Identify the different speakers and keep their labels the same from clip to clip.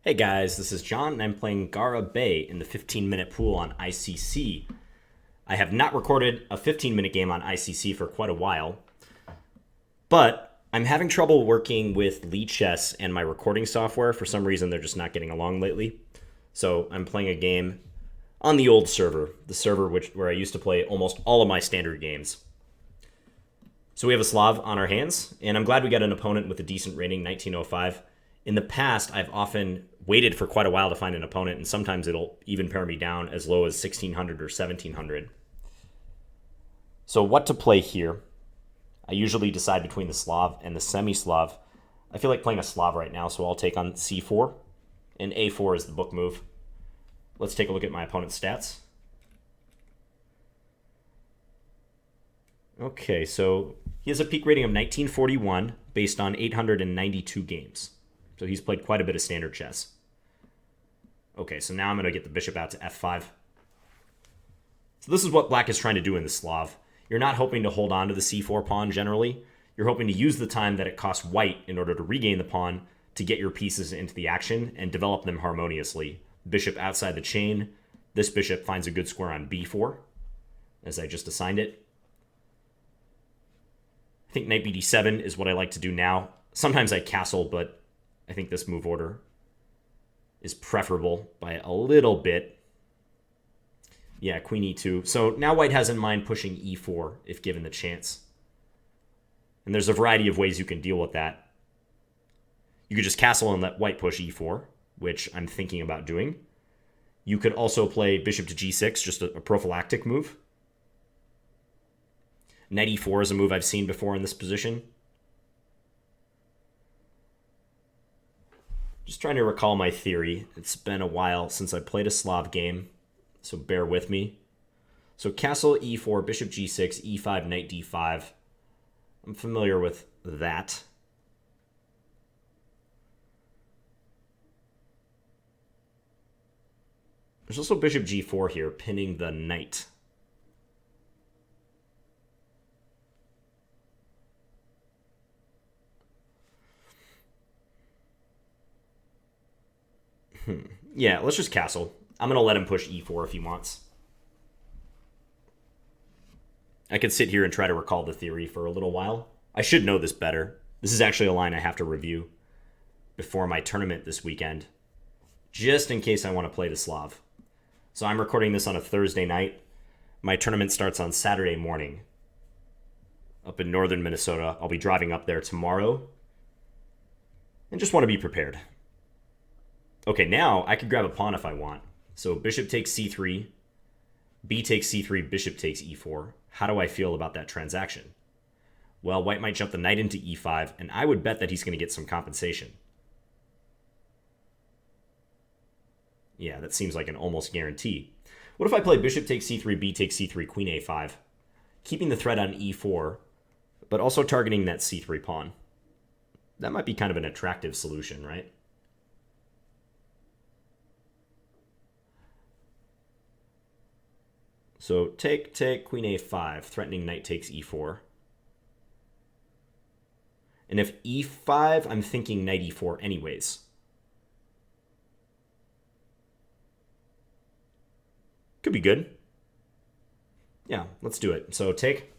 Speaker 1: Hey guys, this is John, and I'm playing Gharaibeh in the 15-minute pool on ICC. I have not recorded a 15-minute game on ICC for quite a while, but I'm having trouble working with Lichess and my recording software. For some reason, they're just not getting along lately. So I'm playing a game on the old server, the server where I used to play almost all of my standard games. So we have a Slav on our hands, and I'm glad we got an opponent with a decent rating, 1905. In the past, I've often waited for quite a while to find an opponent, and sometimes it'll even pare me down as low as 1600 or 1700. So what to play here? I usually decide between the Slav and the semi-Slav. I feel like playing a Slav right now, so I'll take on c4, and a4 is the book move. Let's take a look at my opponent's stats. Okay, so he has a peak rating of 1941 based on 892 games. So he's played quite a bit of standard chess. Okay, so now I'm going to get the bishop out to f5. So this is what black is trying to do in the Slav. You're not hoping to hold on to the c4 pawn generally. You're hoping to use the time that it costs white in order to regain the pawn to get your pieces into the action and develop them harmoniously. Bishop outside the chain. This bishop finds a good square on b4, as I just assigned it. I think knight bd7 is what I like to do now. Sometimes I castle, but I think this move order is preferable by a little bit. Yeah, queen e2. So now white has in mind pushing e4 if given the chance. And there's a variety of ways you can deal with that. You could just castle and let white push e4, which I'm thinking about doing. You could also play bishop to g6, just a prophylactic move. Knight e4 is a move I've seen before in this position. Just trying to recall my theory. It's been a while since I played a Slav game, so bear with me. So castle e4, bishop g6, e5, knight d5. I'm familiar with that. There's also bishop g4 here, pinning the knight. Yeah, let's just castle. I'm going to let him push e4 if he wants. I could sit here and try to recall the theory for a little while. I should know this better. This is actually a line I have to review before my tournament this weekend, just in case I want to play the Slav. So I'm recording this on a Thursday night. My tournament starts on Saturday morning up in northern Minnesota. I'll be driving up there tomorrow and just want to be prepared. Okay, now I could grab a pawn if I want. So bishop takes c3, b takes c3, bishop takes e4. How do I feel about that transaction? Well, white might jump the knight into e5, and I would bet that he's going to get some compensation. Yeah, that seems like an almost guarantee. What if I play bishop takes c3, b takes c3, queen a5, keeping the threat on e4, but also targeting that c3 pawn? That might be kind of an attractive solution, right? So take, queen a5, threatening knight takes e4. And if e5, I'm thinking knight e4 anyways. Could be good. Yeah, let's do it. So take.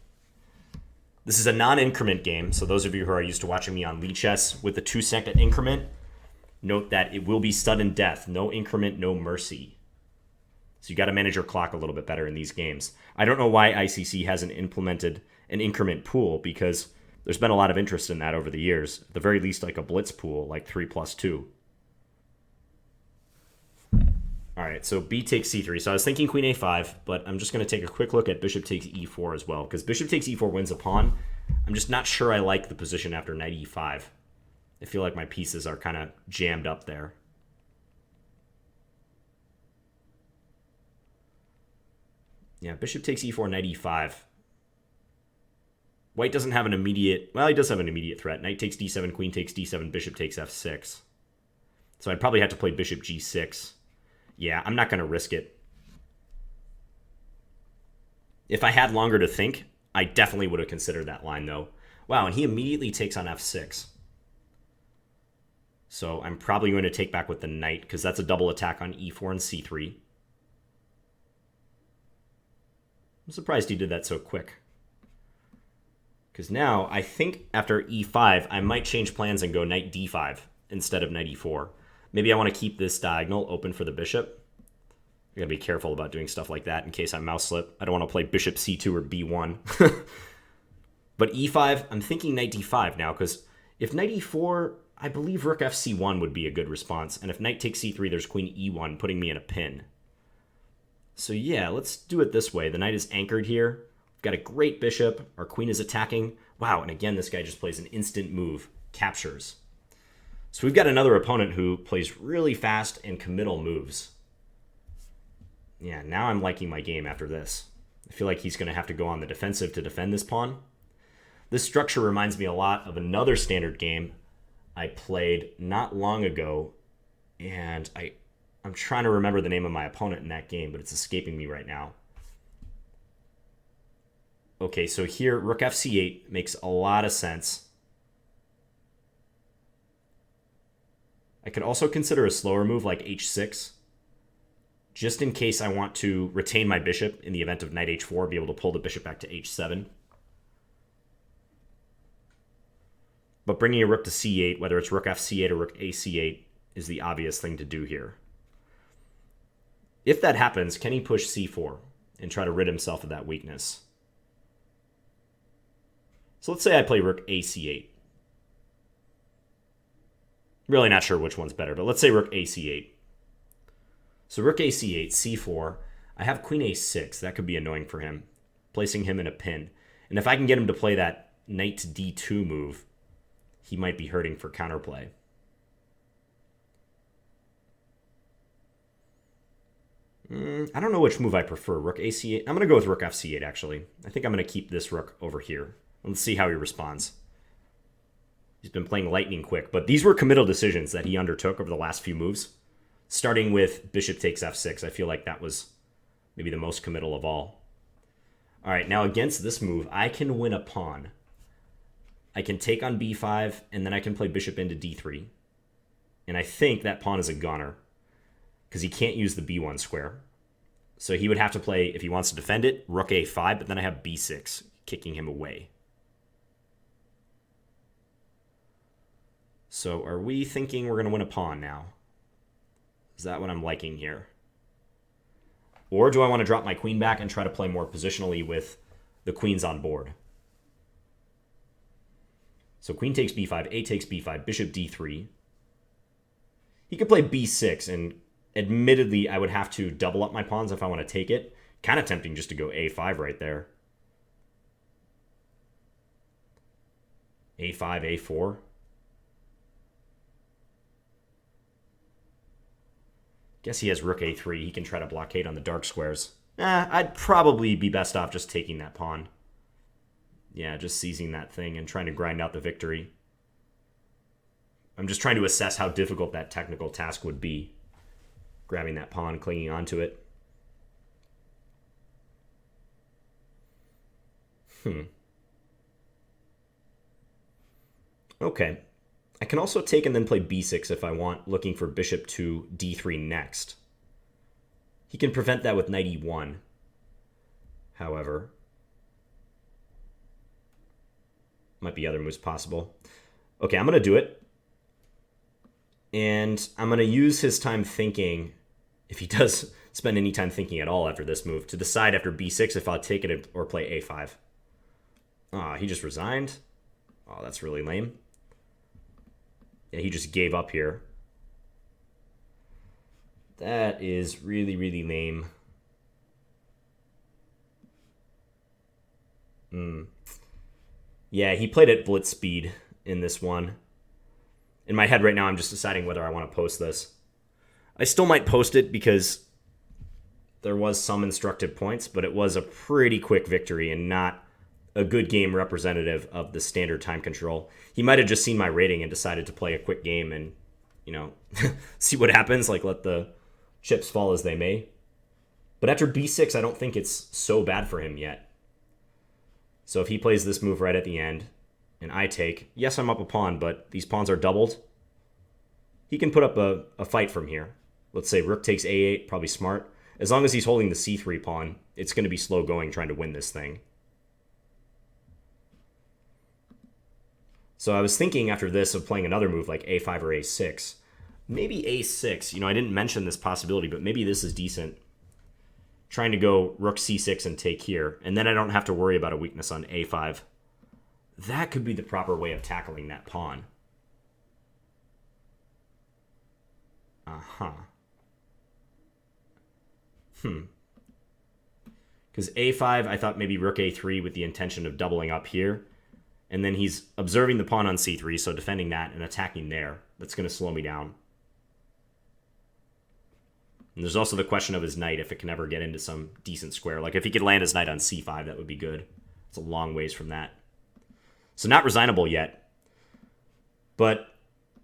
Speaker 1: This is a non-increment game, so those of you who are used to watching me on Lichess with the 2-second increment, note that it will be sudden death. No increment, no mercy. So you got to manage your clock a little bit better in these games. I don't know why ICC hasn't implemented an increment pool, because there's been a lot of interest in that over the years. At the very least, like a blitz pool, like 3+2. All right, so b takes c3. So I was thinking queen a5, but I'm just going to take a quick look at bishop takes e4 as well, because bishop takes e4 wins a pawn. I'm just not sure I like the position after knight e5. I feel like my pieces are kind of jammed up there. Yeah, bishop takes e4, knight e5. White doesn't have an immediate... Well, he does have an immediate threat. Knight takes d7, queen takes d7, bishop takes f6. So I'd probably have to play bishop g6. Yeah, I'm not going to risk it. If I had longer to think, I definitely would have considered that line, though. Wow, and he immediately takes on f6. So I'm probably going to take back with the knight because that's a double attack on e4 and c3. I'm surprised he did that so quick. Because now I think after e5, I might change plans and go knight d5 instead of knight e4. Maybe I want to keep this diagonal open for the bishop. I gotta be careful about doing stuff like that in case I mouse slip. I don't want to play bishop c2 or b1. But e5, I'm thinking knight d5 now, because if knight e4, I believe rook fc1 would be a good response. And if knight takes c3, there's queen e1, putting me in a pin. So yeah, let's do it this way. The knight is anchored here. We've got a great bishop. Our queen is attacking. Wow, and again, this guy just plays an instant move. Captures. So we've got another opponent who plays really fast and committal moves. Yeah, now I'm liking my game after this. I feel like he's going to have to go on the defensive to defend this pawn. This structure reminds me a lot of another standard game I played not long ago, and I'm trying to remember the name of my opponent in that game, but it's escaping me right now. Okay, so here, rook fc8 makes a lot of sense. I could also consider a slower move like h6, just in case I want to retain my bishop in the event of knight h4, be able to pull the bishop back to h7. But bringing a rook to c8, whether it's rook fc8 or rook ac8, is the obvious thing to do here. If that happens, can he push c4 and try to rid himself of that weakness? So let's say I play rook ac8. Really not sure which one's better, but let's say rook ac8. So rook ac8, c4. I have queen a6. That could be annoying for him, placing him in a pin. And if I can get him to play that knight to d2 move, he might be hurting for counterplay. I don't know which move I prefer, rook ac8. I'm going to go with rook fc8, actually. I think I'm going to keep this rook over here. Let's see how he responds. He's been playing lightning quick, but these were committal decisions that he undertook over the last few moves. Starting with bishop takes f6, I feel like that was maybe the most committal of all. All right, now against this move, I can win a pawn. I can take on b5, and then I can play bishop into d3. And I think that pawn is a goner, because he can't use the b1 square. So he would have to play, if he wants to defend it, rook a5, but then I have b6, kicking him away. So are we thinking we're going to win a pawn now? Is that what I'm liking here? Or do I want to drop my queen back and try to play more positionally with the queens on board? So queen takes b5, a takes b5, bishop d3. He could play b6, and admittedly, I would have to double up my pawns if I want to take it. Kind of tempting just to go a5 right there. a5, a4. Guess he has rook a3. He can try to blockade on the dark squares. I'd probably be best off just taking that pawn. Yeah, just seizing that thing and trying to grind out the victory. I'm just trying to assess how difficult that technical task would be. Grabbing that pawn, clinging onto it. Okay. I can also take and then play b6 if I want, looking for bishop to d3 next. He can prevent that with knight e1, however. Might be other moves possible. Okay, I'm going to do it. And I'm going to use his time thinking, if he does spend any time thinking at all after this move, to decide after b6 if I'll take it or play a5. Ah, he just resigned. Oh, that's really lame. Yeah, he just gave up here. That is really, really lame. Yeah, he played at blitz speed in this one. In my head right now, I'm just deciding whether I want to post this. I still might post it because there was some instructive points, but it was a pretty quick victory and not a good game representative of the standard time control. He might have just seen my rating and decided to play a quick game and, you know, see what happens, like let the chips fall as they may. But after b6, I don't think it's so bad for him yet. So if he plays this move right at the end and I take, yes, I'm up a pawn, but these pawns are doubled. he can put up a fight from here. Let's say rook takes a8, probably smart. As long as he's holding the c3 pawn, it's going to be slow going trying to win this thing. So I was thinking after this of playing another move like a5 or a6. Maybe a6. You know, I didn't mention this possibility, but maybe this is decent. Trying to go rook c6 and take here. And then I don't have to worry about a weakness on a5. That could be the proper way of tackling that pawn. Uh-huh. Because a5, I thought maybe rook a3 with the intention of doubling up here. And then he's observing the pawn on c3, so defending that and attacking there. That's going to slow me down. And there's also the question of his knight, if it can ever get into some decent square. Like if he could land his knight on c5, that would be good. It's a long ways from that. So not resignable yet. But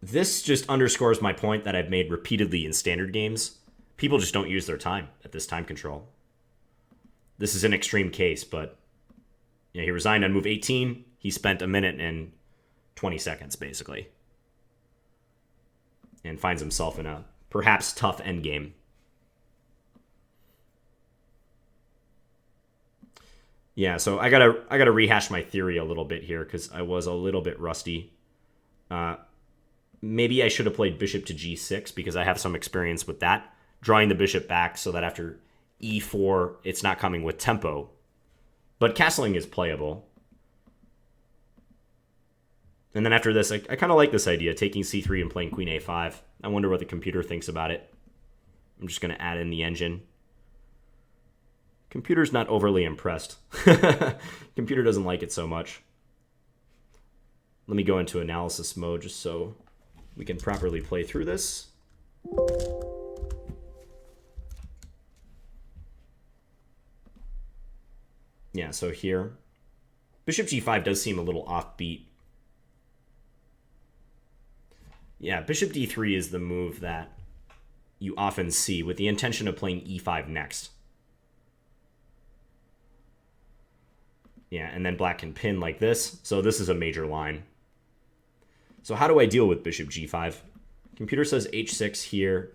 Speaker 1: this just underscores my point that I've made repeatedly in standard games. People just don't use their time at this time control. This is an extreme case, but you know, he resigned on move 18. He spent a minute and 20 seconds, basically. And finds himself in a perhaps tough endgame. Yeah, so I gotta rehash my theory a little bit here because I was a little bit rusty. Maybe I should have played bishop to g6 because I have some experience with that. Drawing the bishop back so that after e4, it's not coming with tempo. But castling is playable. And then after this, I kind of like this idea, taking c3 and playing queen a5. I wonder what the computer thinks about it. I'm just going to add in the engine. Computer's not overly impressed. Computer doesn't like it so much. Let me go into analysis mode just so we can properly play through this. Yeah, so here, bishop g5 does seem a little offbeat. Yeah, bishop d3 is the move that you often see with the intention of playing e5 next. Yeah, and then black can pin like this. So this is a major line. So how do I deal with bishop g5? Computer says h6 here,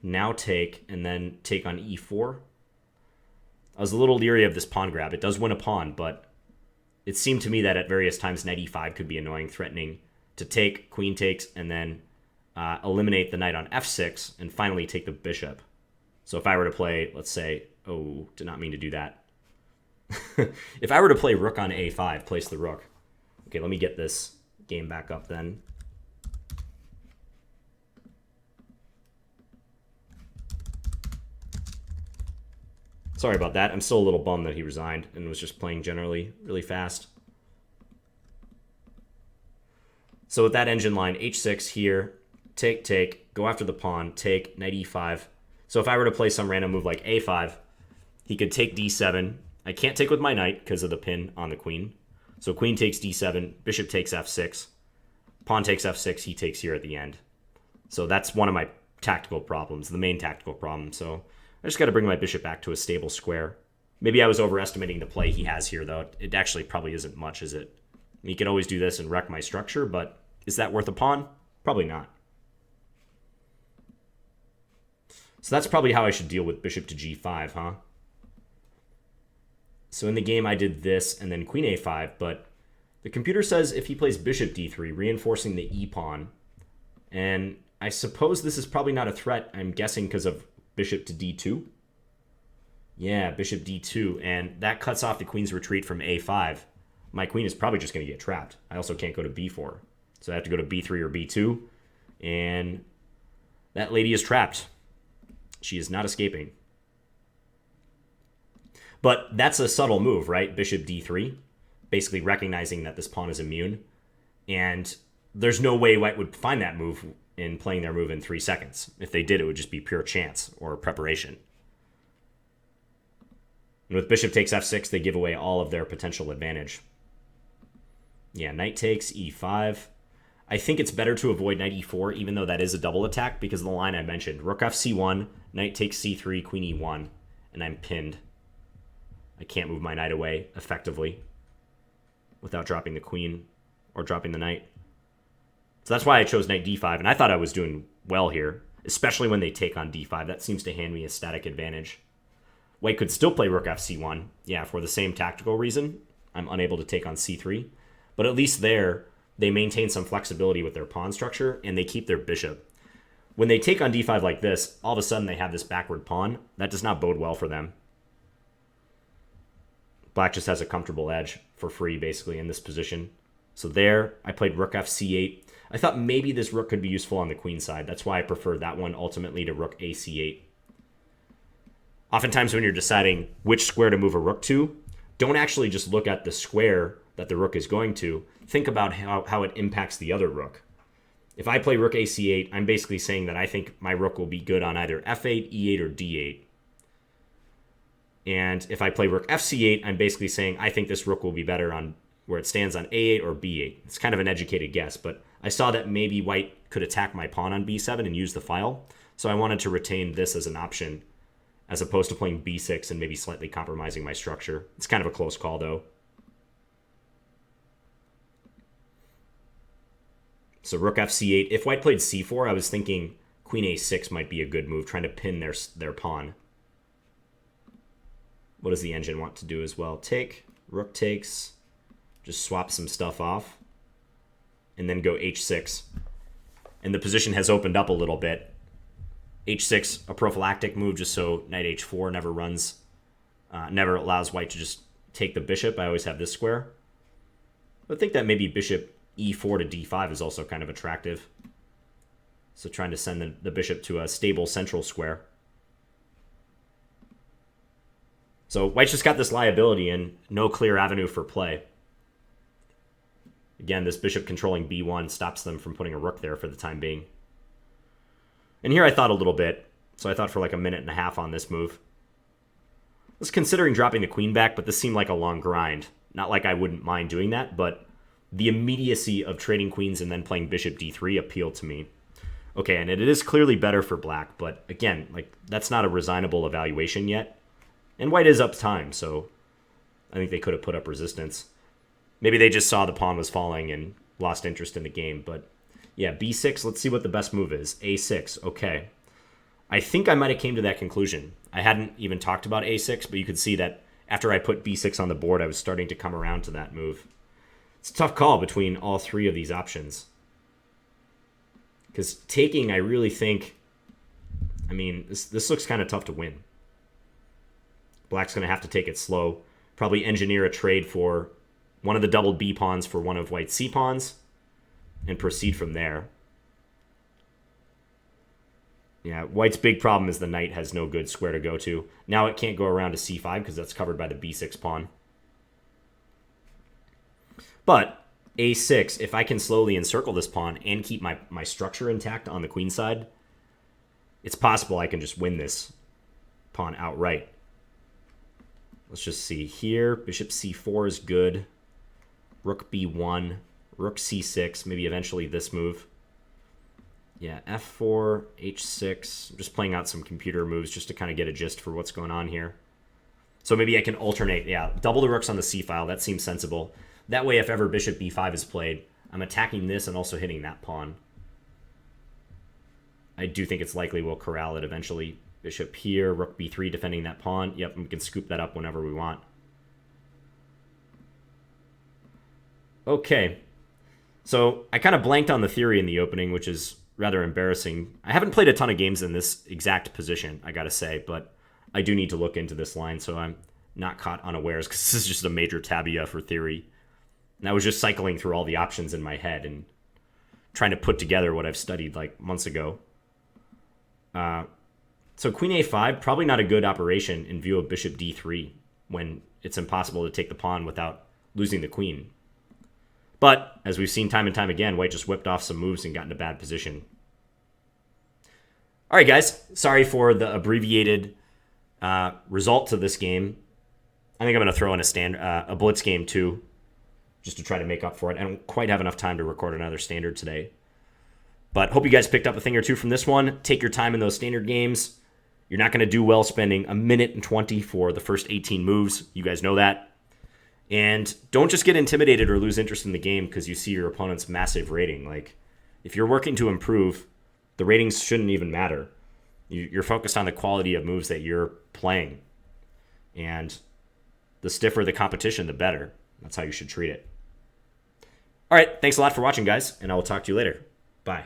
Speaker 1: now take, and then take on e4. I was a little leery of this pawn grab. It does win a pawn, but it seemed to me that at various times knight e5 could be annoying, threatening to take, queen takes, and then eliminate the knight on f6, and finally take the bishop. So if I were to play, let's say, oh, did not mean to do that. If I were to play rook on a5, place the rook. Okay, let me get this game back up then. Sorry about that. I'm still a little bummed that he resigned and was just playing generally really fast. So with that engine line, h6 here, take, take, go after the pawn, take, knight e5. So if I were to play some random move like a5, he could take d7. I can't take with my knight because of the pin on the queen. So queen takes d7, bishop takes f6, pawn takes f6, he takes here at the end. So that's one of my tactical problems, the main tactical problem. So I just got to bring my bishop back to a stable square. Maybe I was overestimating the play he has here, though. It actually probably isn't much, is it? He could always do this and wreck my structure, but is that worth a pawn? Probably not. So that's probably how I should deal with bishop to g5, huh? So in the game, I did this and then queen a5, but the computer says if he plays bishop d3, reinforcing the e-pawn, and I suppose this is probably not a threat, I'm guessing because of bishop to d2. Yeah, bishop d2, and that cuts off the queen's retreat from a5. My queen is probably just going to get trapped. I also can't go to b4, so I have to go to b3 or b2, and that lady is trapped. She is not escaping. But that's a subtle move, right? Bishop d3, basically recognizing that this pawn is immune. And there's no way white would find that move in playing their move in 3 seconds. If they did, it would just be pure chance or preparation. And with bishop takes f6, they give away all of their potential advantage. Yeah, knight takes e5. I think it's better to avoid knight e4, even though that is a double attack, because of the line I mentioned. Rook f c1, knight takes c3, queen e1, and I'm pinned. I can't move my knight away effectively without dropping the queen or dropping the knight. So that's why I chose knight d5, and I thought I was doing well here, especially when they take on d5. That seems to hand me a static advantage. White could still play rook f(c1). Yeah, for the same tactical reason. I'm unable to take on c3. But at least there, they maintain some flexibility with their pawn structure, and they keep their bishop. When they take on d5 like this, all of a sudden they have this backward pawn. That does not bode well for them. Black just has a comfortable edge for free, basically, in this position. So there, I played rook fc8. I thought maybe this rook could be useful on the queen side. That's why I preferred that one ultimately to rook ac8. Oftentimes when you're deciding which square to move a rook to, don't actually just look at the square that the rook is going to. Think about how it impacts the other rook. If I play rook ac8, I'm basically saying that I think my rook will be good on either f8, e8, or d8. And if I play rook fc8, I'm basically saying I think this rook will be better on where it stands on a8 or b8. It's kind of an educated guess, but I saw that maybe white could attack my pawn on b7 and use the file, so I wanted to retain this as an option, as opposed to playing b6 and maybe slightly compromising my structure. It's kind of a close call, though. So rook fc8. If white played c4, I was thinking queen a6 might be a good move, trying to pin their pawn. What does the engine want to do as well? Take, rook takes, just swap some stuff off, and then go h6. And the position has opened up a little bit. h6, a prophylactic move, just so knight h4 never runs, never allows white to just take the bishop. I always have this square. But I think that maybe bishop e4 to d5 is also kind of attractive. So trying to send the bishop to a stable central square. So white's just got this liability and no clear avenue for play. Again, this bishop controlling b1 stops them from putting a rook there for the time being. And here I thought a little bit. So I thought for like a minute and a half on this move. I was considering dropping the queen back, but this seemed like a long grind. Not like I wouldn't mind doing that, but the immediacy of trading queens and then playing bishop d3 appealed to me. Okay, and it is clearly better for black, but again, like that's not a resignable evaluation yet. And white is up time, so I think they could have put up resistance. Maybe they just saw the pawn was falling and lost interest in the game, but yeah, b6, let's see what the best move is. a6, okay. I think I might have came to that conclusion. I hadn't even talked about a6, but you could see that after I put b6 on the board, I was starting to come around to that move. It's a tough call between all three of these options. Because taking, I really think, I mean, this looks kind of tough to win. Black's going to have to take it slow. Probably engineer a trade for one of the doubled B pawns for one of white's C pawns. And proceed from there. Yeah, white's big problem is the knight has no good square to go to. Now it can't go around to c5 because that's covered by the b6 pawn. But a6, if I can slowly encircle this pawn and keep my structure intact on the queen side, it's possible I can just win this pawn outright. Let's just see here. Bishop c4 is good. Rook b1. Rook c6. Maybe eventually this move. Yeah, f4, h6. I'm just playing out some computer moves just to kind of get a gist for what's going on here. So maybe I can alternate. Yeah, double the rooks on the c file. That seems sensible. That way, if ever bishop b5 is played, I'm attacking this and also hitting that pawn. I do think it's likely we'll corral it eventually. Bishop here, rook b3 defending that pawn. Yep, we can scoop that up whenever we want. Okay. So I kind of blanked on the theory in the opening, which is rather embarrassing. I haven't played a ton of games in this exact position, I gotta say, but I do need to look into this line so I'm not caught unawares, because this is just a major tabia for theory. And I was just cycling through all the options in my head and trying to put together what I've studied like months ago. So queen a5, probably not a good operation in view of bishop d3 when it's impossible to take the pawn without losing the queen. But, as we've seen time and time again, white just whipped off some moves and got in a bad position. All right, guys. Sorry for the abbreviated result to this game. I think I'm going to throw in a blitz game, too, just to try to make up for it. I don't quite have enough time to record another standard today. But hope you guys picked up a thing or two from this one. Take your time in those standard games. You're not going to do well spending a minute and 20 for the first 18 moves. You guys know that. And don't just get intimidated or lose interest in the game because you see your opponent's massive rating. Like, if you're working to improve, The ratings shouldn't even matter. You're focused on the quality of moves that you're playing. And the stiffer the competition, the better. That's how you should treat it. All right, thanks a lot for watching, guys, and I will talk to you later. Bye.